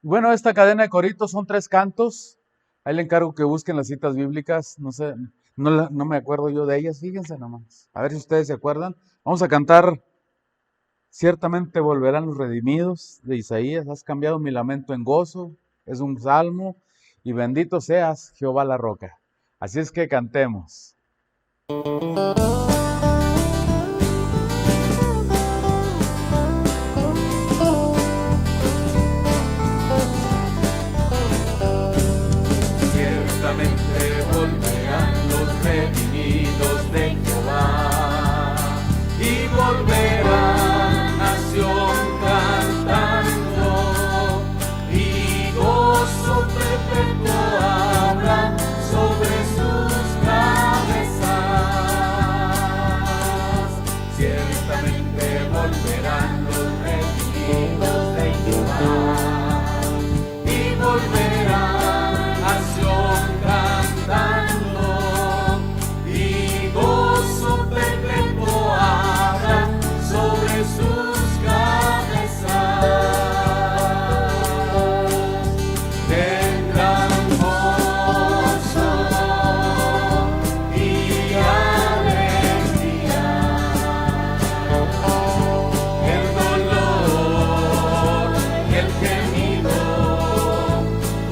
Bueno, esta cadena de coritos son 3 cantos. Ahí le encargo que busquen las citas bíblicas. No sé, no me acuerdo yo de ellas. Fíjense nomás. A ver si ustedes se acuerdan. Vamos a cantar Ciertamente volverán los redimidos, de Isaías. Has cambiado mi lamento en gozo. Es un salmo. Y bendito seas, Jehová la roca. Así es que cantemos. Ciertamente volverán los redimidos de Jehová y volverán nación cantando y gozo perpetuo habrá sobre sus cabezas. Ciertamente volverán los redimidos de Jehová y volverán nación cantando y gozo perpetuo habrá sobre sus cabezas. Tendrán gozo y alegría. El dolor y el gemido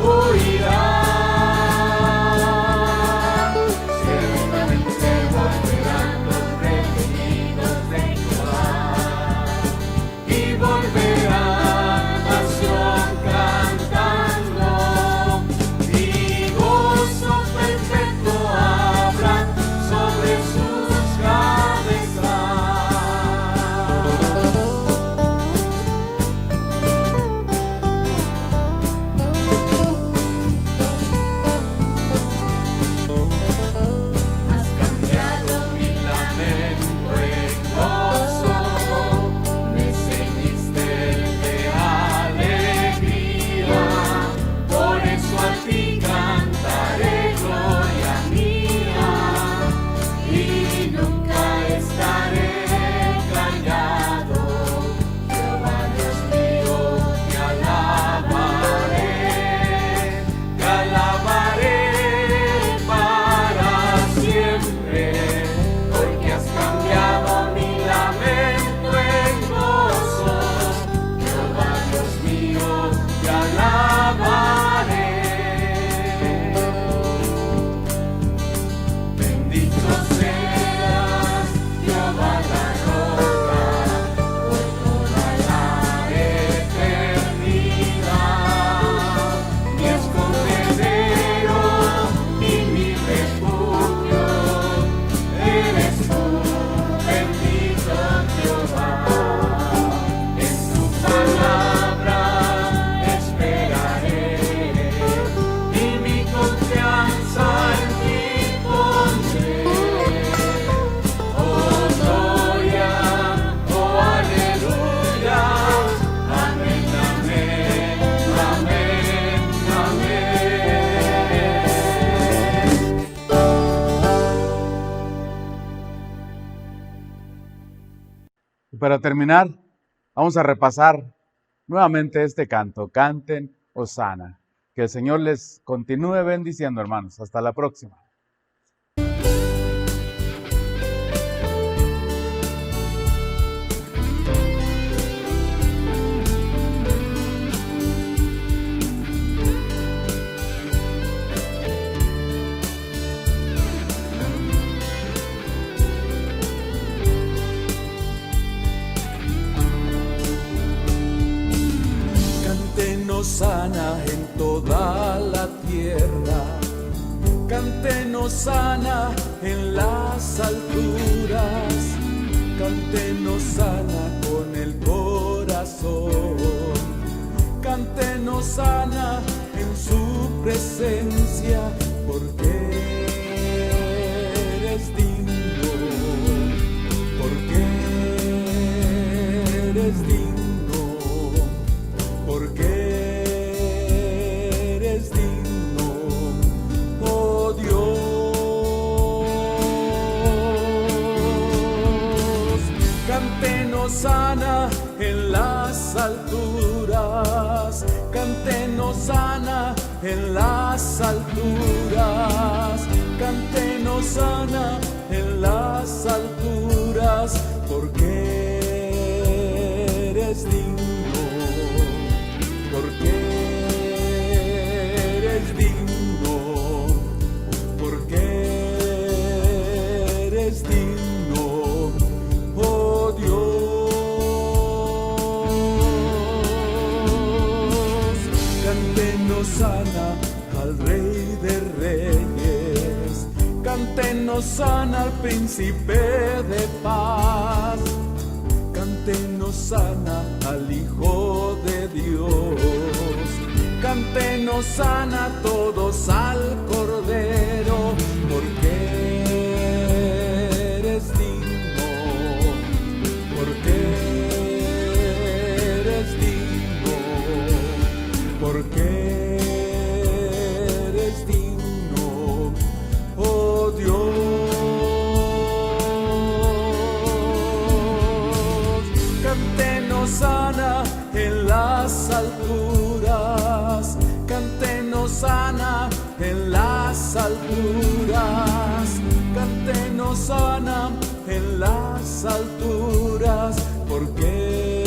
huirán. Ciertamente volverán los redimidos de Jehová y volverán nación cantando y gozo perpetuo habrá sobre sus cabezas. Has cambiado mi lamento en gozo, me ceñiste de alegría, por eso a ti cantaré gloria mía y nunca estaré callado. Jehová Dios mío, te alabaré para siempre, porque has cambiado mi lamento en gozo. Jehová Dios mío, te alabaré. Bendito seas, Jehová la roca, por toda la eternidad. Mi escondedero y mi refugio eres tú, bendito Jehová. En tu palabra esperaré y mi confianza en ti pondré. Oh gloria, oh aleluya, amén, amén, amén, amén. Y para terminar, vamos a repasar nuevamente este canto. Canten Hosana. Que el Señor les continúe bendiciendo, hermanos. Hasta la próxima. Canten hosana en toda la tierra. Canten hosana en las alturas, canten hosana con el corazón, canten hosana en su presencia, porque eres digno, porque eres digno, porque eres digno, oh Dios. Canten hosana en las alturas, canten hosana en las alturas, canten hosana en las alturas, porque eres digno, porque eres digno, porque eres digno, oh Dios. Canten hosana al Rey de Reyes, canten hosana al Príncipe de Paz, canten hosana al Hijo de Dios, canten hosana todos al Cordero, porque eres digno, porque eres digno, porque eres digno, oh Dios. Canten hosana en las alturas, canten hosana en las alturas, canten hosana en las alturas, porque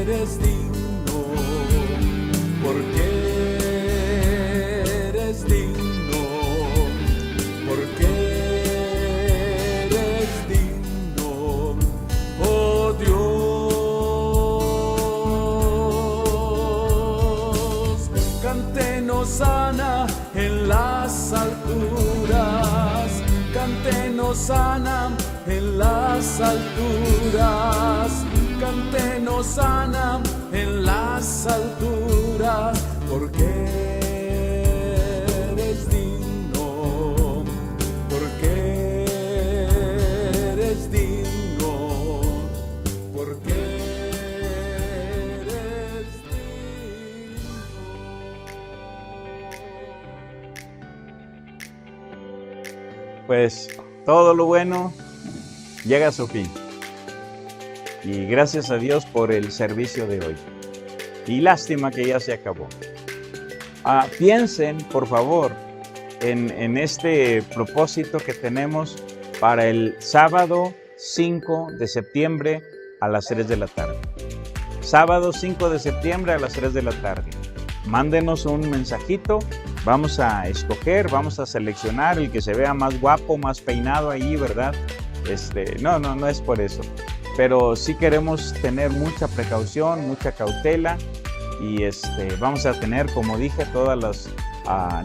eres digno, porque eres digno, porque eres digno, oh Dios. Canten hosana en las alturas, canten hosana en las alturas, canten hosana en las alturas, porque eres digno, porque eres digno, porque eres digno. Pues todo lo bueno llega a su fin. Y gracias a Dios por el servicio de hoy. Y lástima que ya se acabó. Piensen, por favor, en este propósito que tenemos para el sábado 5 de septiembre a las 3 de la tarde. Sábado 5 de septiembre a las 3 de la tarde. Mándenos un mensajito. Vamos a escoger, vamos a seleccionar el que se vea más guapo, más peinado ahí, ¿verdad? No es por eso. Pero sí queremos tener mucha precaución, mucha cautela y vamos a tener, como dije, todas las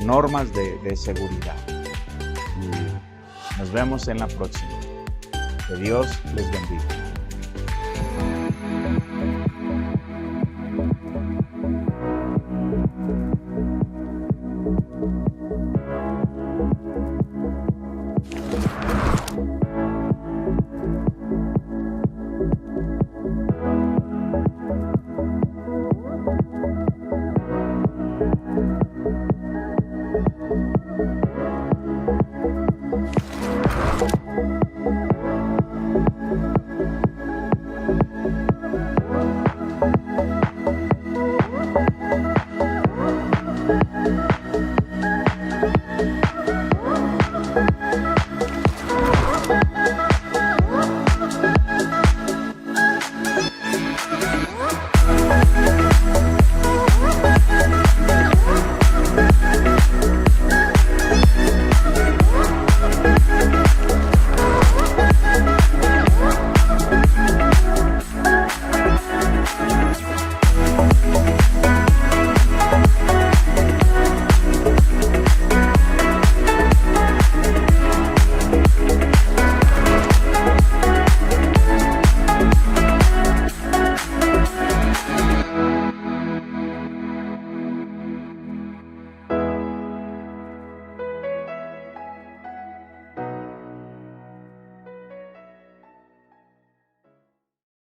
normas de seguridad. Y nos vemos en la próxima. Que Dios les bendiga.